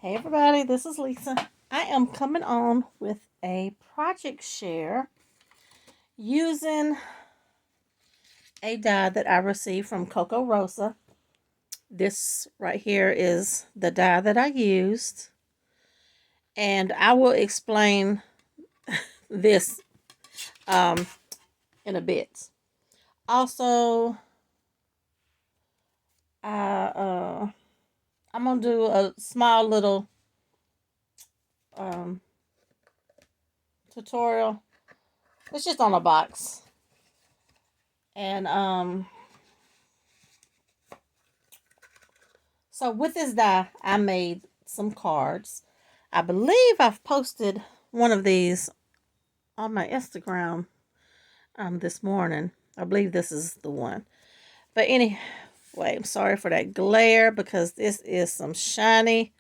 Hey everybody, this is Lisa. I am coming on with a project share using a die that I received from Kokorosa. This right here is the die that I used, and I will explain this um, in a bit. Also, I'm gonna do a small little um, tutorial. It's just on a box, and so with this die, I made some cards. I believe I've posted one of these on my Instagram this morning. I believe this is the one. But anyway, I'm sorry for that glare because this is some shiny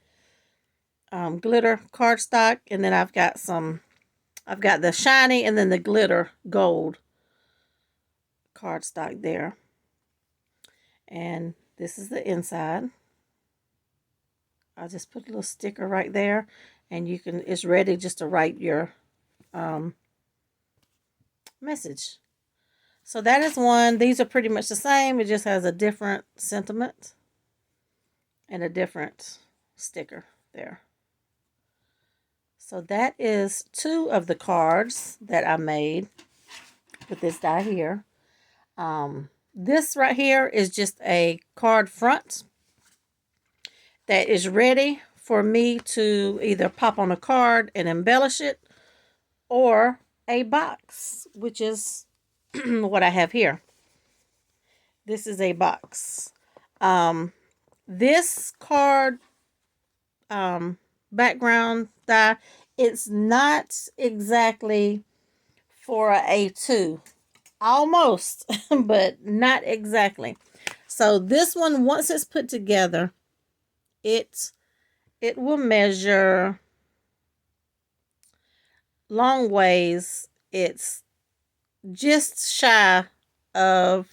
glitter cardstock, and then I've got the shiny and then the glitter gold cardstock there. And this is the inside. I'll just put a little sticker right there, and it's ready just to write your message. So that is one. These are pretty much the same. It just has a different sentiment and a different sticker there. So that is two of the cards that I made with this die here. This right here is just a card front that is ready for me to either pop on a card and embellish it, or a box, which is what I have here. This is a box. This card background die, it's not exactly for a A2. Almost, but not exactly. So this one, once it's put together, it will measure long ways. It's just shy of,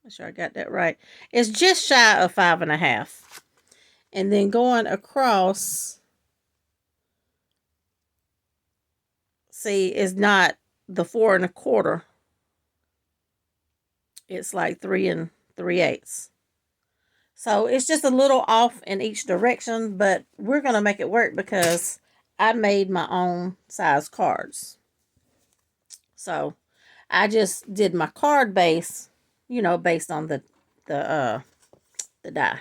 make sure I got that right. It's just shy of 5.5. And then going across, see, is not the 4 1/4. It's like 3 3/8. So it's just a little off in each direction, but we're going to make it work because I made my own size cards. So I just did my card base, based on the die.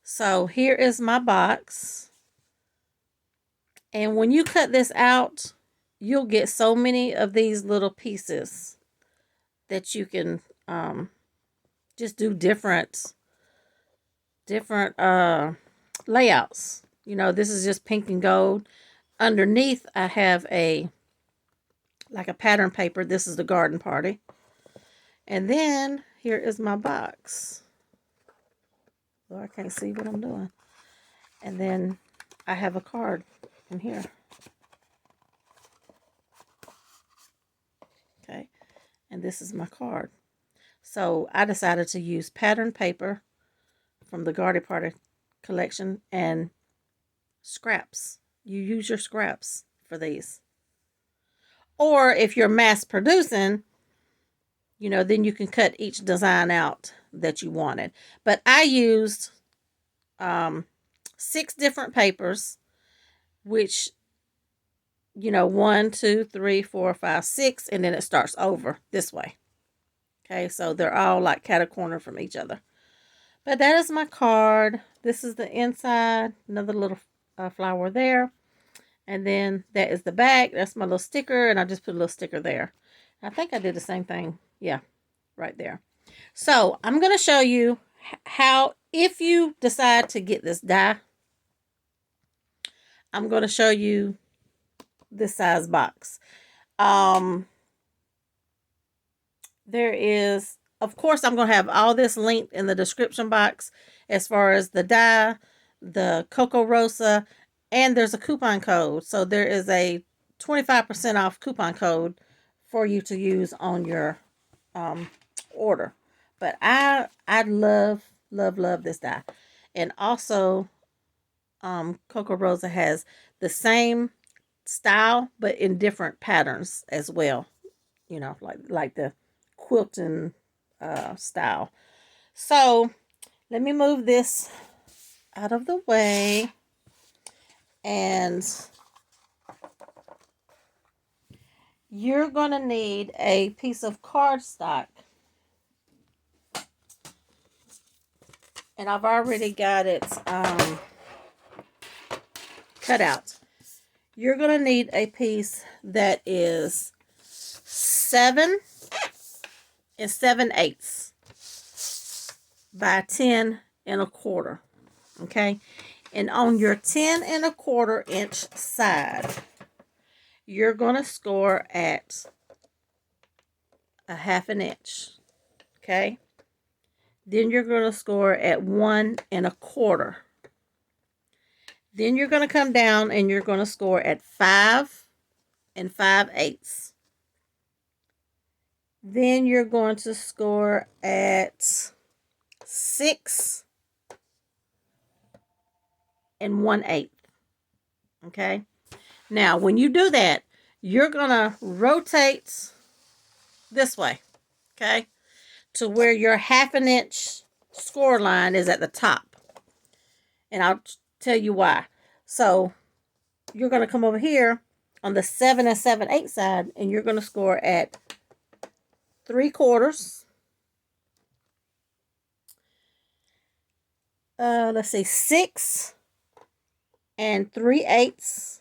So here is my box. And when you cut this out, you'll get so many of these little pieces that you can just do different layouts. This is just pink and gold. Underneath, I have a pattern paper. This is the garden party. And then here is my box. Well, I can't see what I'm doing. And then I have a card in here. Okay. And this is my card. So I decided to use pattern paper from the garden party collection and scraps. You use your scraps for these. Or if you're mass producing, then you can cut each design out that you wanted. But I used 6 different papers, which, 1, 2, 3, 4, 5, 6, and then it starts over this way. Okay, so they're all like cat-a-corner from each other. But that is my card. This is the inside, another little flower there. And then that is the back. That's my little sticker, and I just put a little sticker there. I think I did the same thing. Yeah, right there. So I'm going to show you how, if you decide to get this die, I'm going to show you this size box. There is, of course, I'm going to have all this linked in the description box as far as the die, the Kokorosa, and there's a coupon code. So there is a 25% off coupon code for you to use on your order. But I love this die. And also, Kokorosa has the same style, but in different patterns as well. You know, like the quilting style. So let me move this out of the way, and you're going to need a piece of cardstock. And I've already got it cut out. You're going to need a piece that is 7 7/8 by 10 1/4. Okay. And on your 10 1/4 inch side, you're going to score at a 1/2 inch. Okay. Then you're going to score at 1 1/4. Then you're going to come down and you're going to score at 5 5/8. Then you're going to score at 6 1/8. Okay. Now, when you do that, you're going to rotate this way. Okay. To where your 1/2 inch score line is at the top. And I'll tell you why. So you're going to come over here on the 7 7/8 side, and you're going to score at 3/4. Let's see, 6 3/8,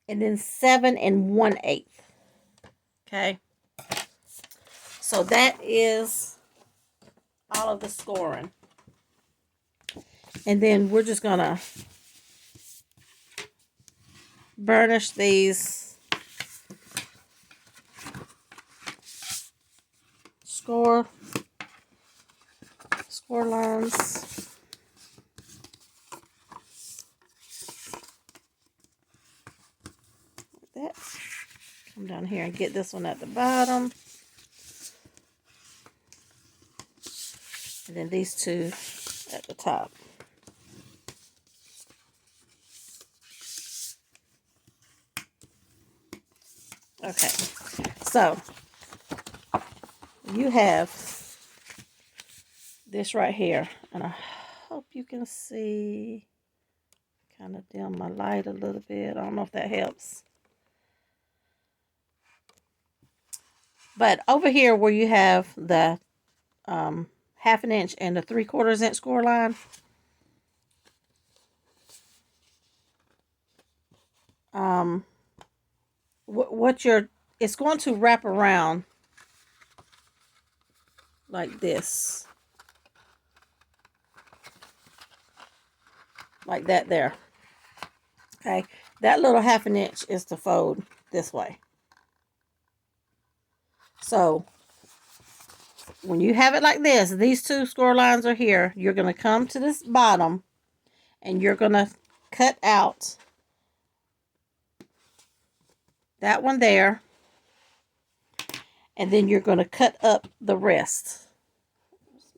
and then 7 1/8. Okay. So that is all of the scoring. And then we're just going to burnish these score lines. Like that. Come down here and get this one at the bottom. And then these two at the top. Okay, so you have this right here, and I hope you can see. Kind of dim my light a little bit. I don't know if that helps. But over here where you have the 1/2 inch and the 3/4 inch score line, it's going to wrap around like this, like that there. Okay, that little 1/2 inch is to fold this way. So when you have it like this, these two score lines are here. You're going to come to this bottom, and you're going to cut out that one there, and then you're going to cut up the rest.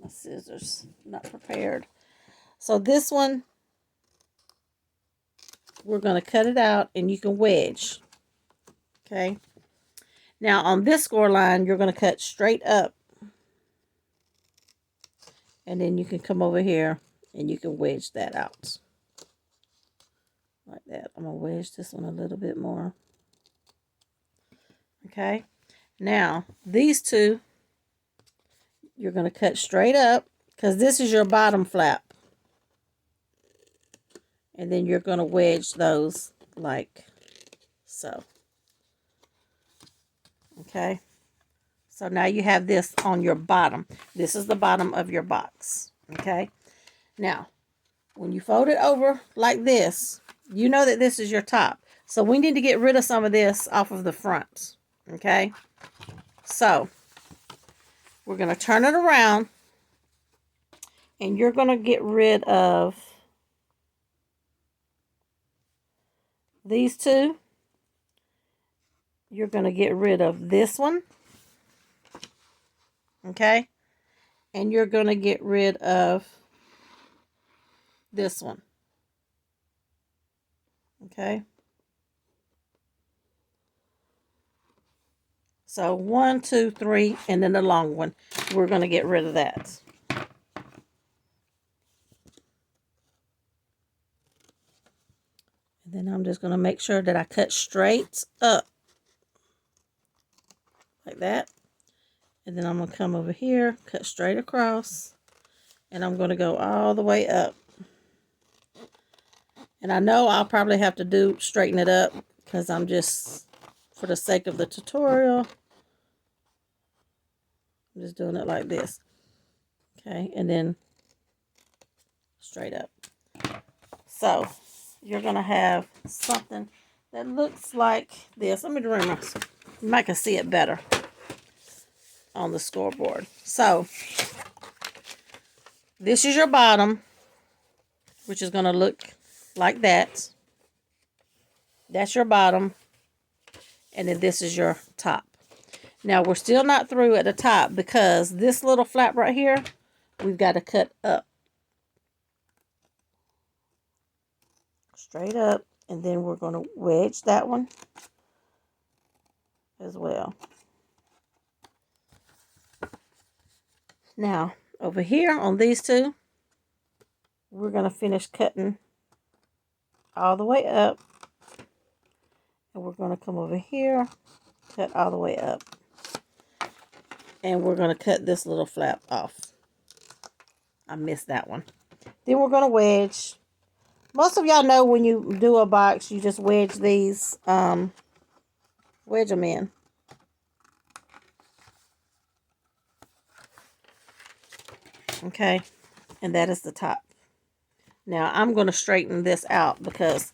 My scissors, not prepared. So this one, we're going to cut it out, and you can wedge. Okay. Now on this score line, you're going to cut straight up, and then you can come over here and you can wedge that out like that. I'm going to wedge this one a little bit more. Okay. Now these two, you're going to cut straight up, because this is your bottom flap. And then you're going to wedge those like so. Okay. So now you have this on your bottom. This is the bottom of your box. Okay. Now, when you fold it over like this, you know that this is your top. So we need to get rid of some of this off of the front. Okay. So we're going to turn it around, and you're going to get rid of these two. You're going to get rid of this one. Okay. And you're going to get rid of this one. Okay. So 1, 2, 3, and then the long one. We're going to get rid of that. And then I'm just going to make sure that I cut straight up. Like that. And then I'm going to come over here, cut straight across. And I'm going to go all the way up. And I know I'll probably have to straighten it up because I'm just, for the sake of the tutorial, I'm just doing it like this. Okay, and then straight up. So, you're going to have something that looks like this. Let me remember. You might can see it better on the scoreboard. So, this is your bottom, which is going to look like that. That's your bottom. And then this is your top. Now, we're still not through at the top because this little flap right here, we've got to cut up. Straight up. And then we're going to wedge that one as well. Now, over here on these two, we're going to finish cutting all the way up. And we're going to come over here, cut all the way up. And we're going to cut this little flap off. I missed that one. Then we're going to wedge. Most of y'all know when you do a box, you just wedge these, wedge them in. Okay, and that is the top. Now, I'm going to straighten this out because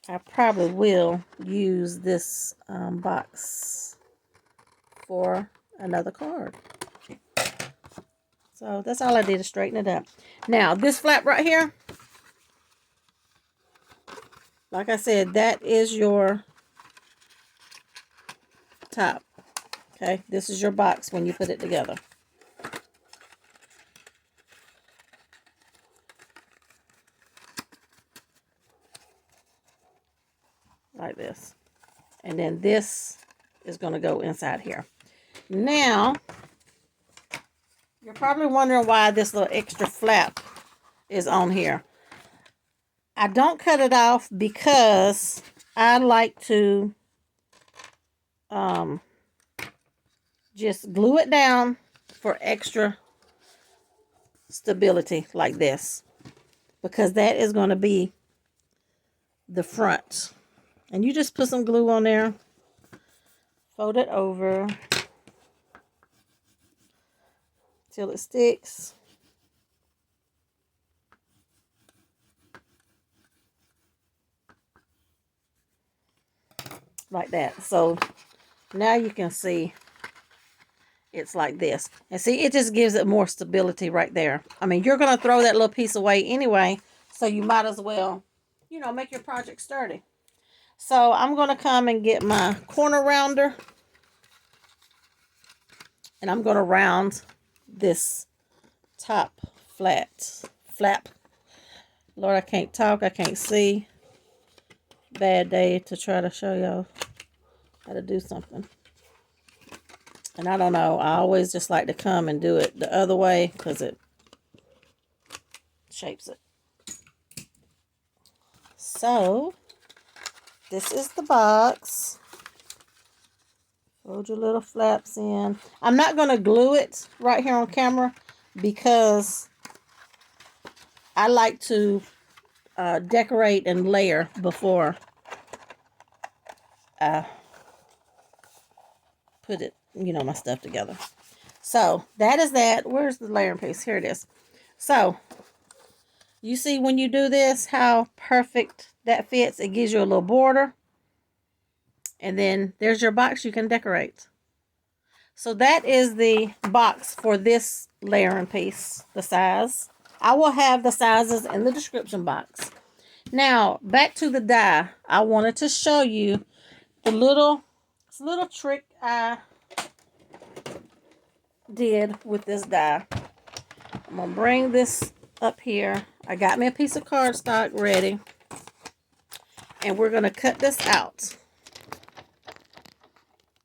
I probably will use this box for another card. So, that's all I did is straighten it up. Now, this flap right here, like I said, that is your top. Okay, this is your box when you put it together. Like this. And then this is going to go inside here. Now, you're probably wondering why this little extra flap is on here. I don't cut it off because I like to just glue it down for extra stability like this. Because that is going to be the front. And you just put some glue on there. Fold it over till it sticks. Like that. So now you can see it's like this. And see, it just gives it more stability right there. I mean, you're going to throw that little piece away anyway. So you might as well, you know, make your project sturdy. So I'm going to come and get my corner rounder. And I'm going to round this top flap. Lord, I can't talk. I can't see. Bad day to try to show y'all how to do something. And I don't know. I always just like to come and do it the other way because it shapes it. So, this is the box. Fold your little flaps in. I'm not going to glue it right here on camera because I like to decorate and layer before I put it, you know, my stuff together. So, that is that. Where's the layering piece? Here it is. So, you see when you do this, how perfect that fits. It gives you a little border. And then there's your box you can decorate. So that is the box for this layering piece, the size. I will have the sizes in the description box. Now, back to the die. I wanted to show you the little trick I did with this die. I'm going to bring this up here. I got me a piece of cardstock ready. And we're going to cut this out.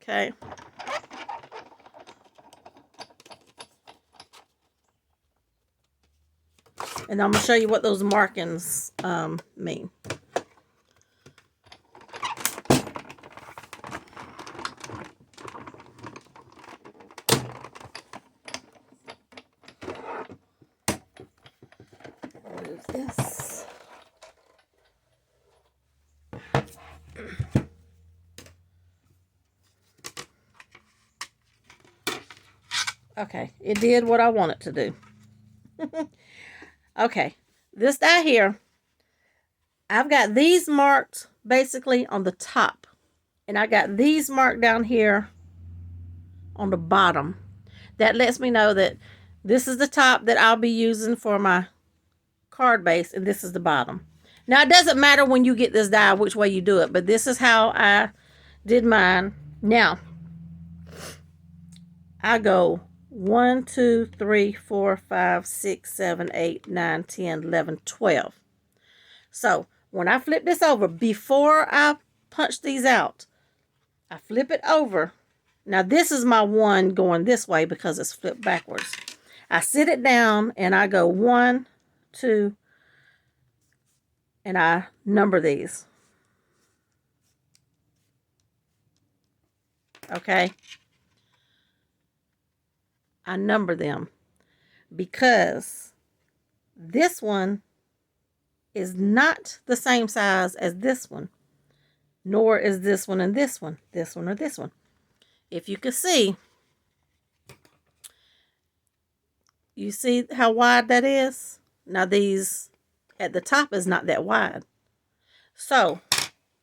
Okay. And I'm going to show you what those markings mean. Move this. Okay, it did what I want it to do. Okay, this die here, I've got these marked basically on the top. And I got these marked down here on the bottom. That lets me know that this is the top that I'll be using for my card base, and this is the bottom. Now, it doesn't matter when you get this die which way you do it, but this is how I did mine. Now, I go 1, 2, 3, 4, 5, 6, 7, 8, 9, 10, 11, 12. So, when I flip this over, before I punch these out, I flip it over. Now, this is my one going this way because it's flipped backwards. I sit it down and I go 1, 2, and I number these. Okay? I number them because this one is not the same size as this one, nor is this one and this one or this one. If you can see, you see how wide that is? Now these at the top is not that wide. So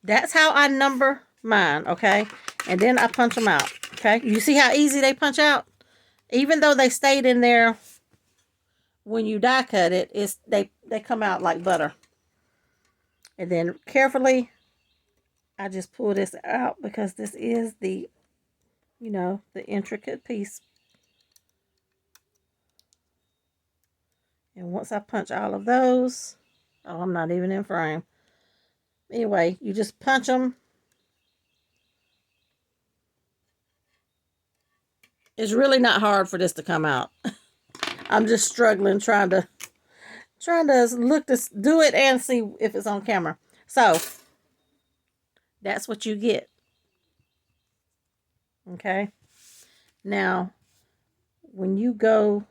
that's how I number mine, okay? And then I punch them out, okay? You see how easy they punch out? Even though they stayed in there when you die cut it, they come out like butter. And then carefully, I just pull this out because this is the, you know, the intricate piece. And once I punch all of those, oh, I'm not even in frame. Anyway, you just punch them. It's really not hard for this to come out. I'm just struggling trying to look this, do it and see if it's on camera. So that's what you get. Okay. Now, when you go,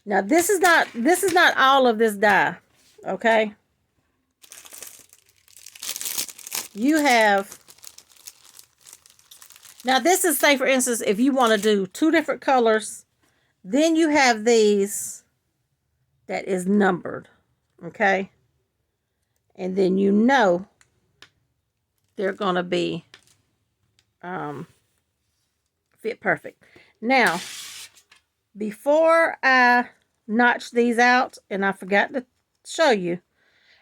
now this is not all of this die. Okay. You have, now this is, say for instance, if you want to do 2 different colors, then you have these that is numbered, okay? And then you know they're going to be fit perfect. Now, before I notch these out, and I forgot to show you,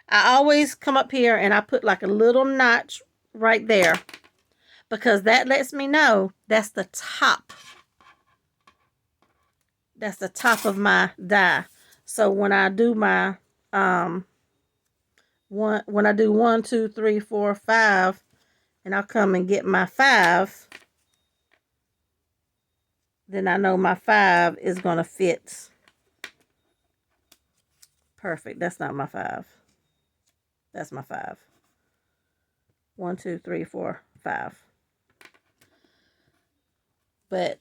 I always come up here and I put like a little notch right there because that lets me know that's the top. That's the top of my die. So when I do my when I do 1, 2, 3, 4, 5, and I'll come and get my 5, then I know my 5 is gonna fit perfect. That's not my 5. That's my 5. 1, 2, 3, 4, 5. But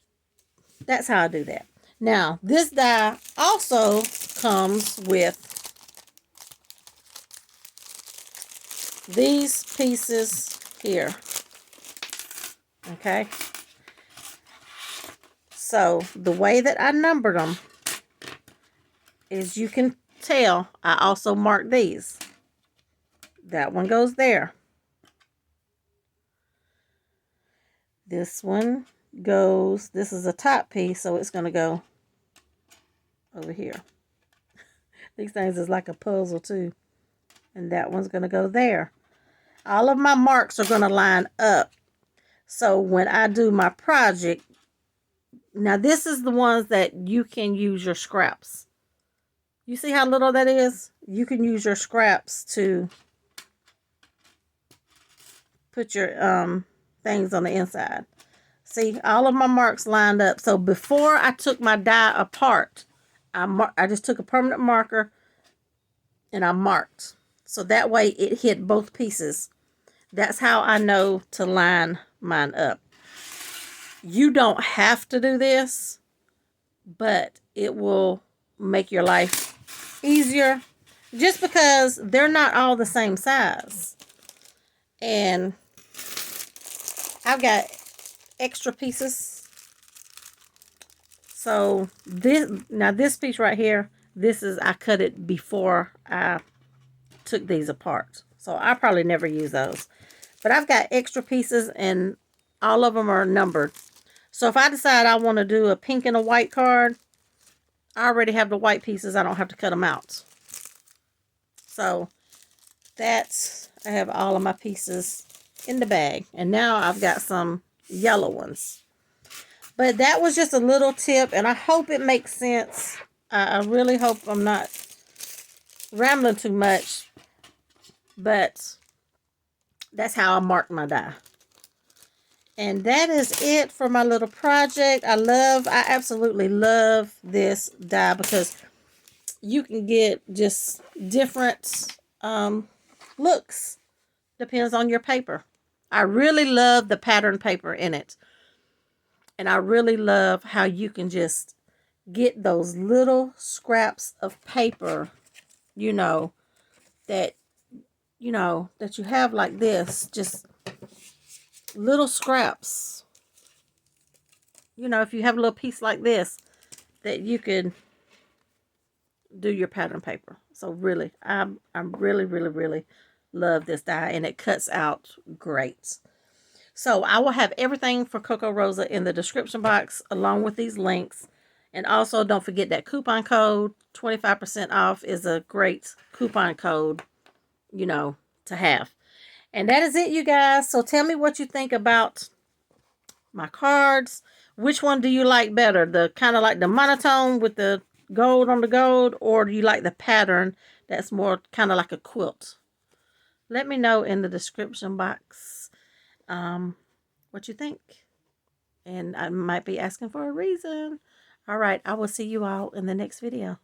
that's how I do that. Now, this die also comes with these pieces here. Okay? So, the way that I numbered them is, you can tell I also marked these. That one goes there. This one goes, this is a top piece, so it's going to go over here. These things is like a puzzle too. And that one's going to go there. All of my marks are going to line up. So when I do my project, now this is the ones that you can use your scraps. You see how little that is? You can use your scraps to put your things on the inside. See, all of my marks lined up. So before I took my die apart, I just took a permanent marker and I marked. So that way it hit both pieces. That's how I know to line mine up. You don't have to do this, but it will make your life easier just because they're not all the same size. And I've got extra pieces. So this piece right here, I cut it before I took these apart. So I probably never use those. But I've got extra pieces and all of them are numbered. So if I decide I want to do a pink and a white card, I already have the white pieces. I don't have to cut them out. So I have all of my pieces in the bag. And now I've got some yellow ones. But that was just a little tip, and I hope it makes sense. I really hope I'm not rambling too much. But that's how I mark my die. And that is it for my little project. I absolutely love this die because you can get just different looks. Depends on your paper. I really love the pattern paper in it. And I really love how you can just get those little scraps of paper, that you have like this, just little scraps. If you have a little piece like this, that you could do your pattern paper. So really, I'm really, really, really love this die, and it cuts out great. So I will have everything for Coco Rosa in the description box along with these links. And also don't forget that coupon code, 25% off is a great coupon code, to have. And that is it, you guys. So tell me what you think about my cards. Which one do you like better? The kind of like the monotone with the gold on the gold, or do you like the pattern that's more kind of like a quilt? Let me know in the description box what you think. And I might be asking for a reason. All right, I will see you all in the next video.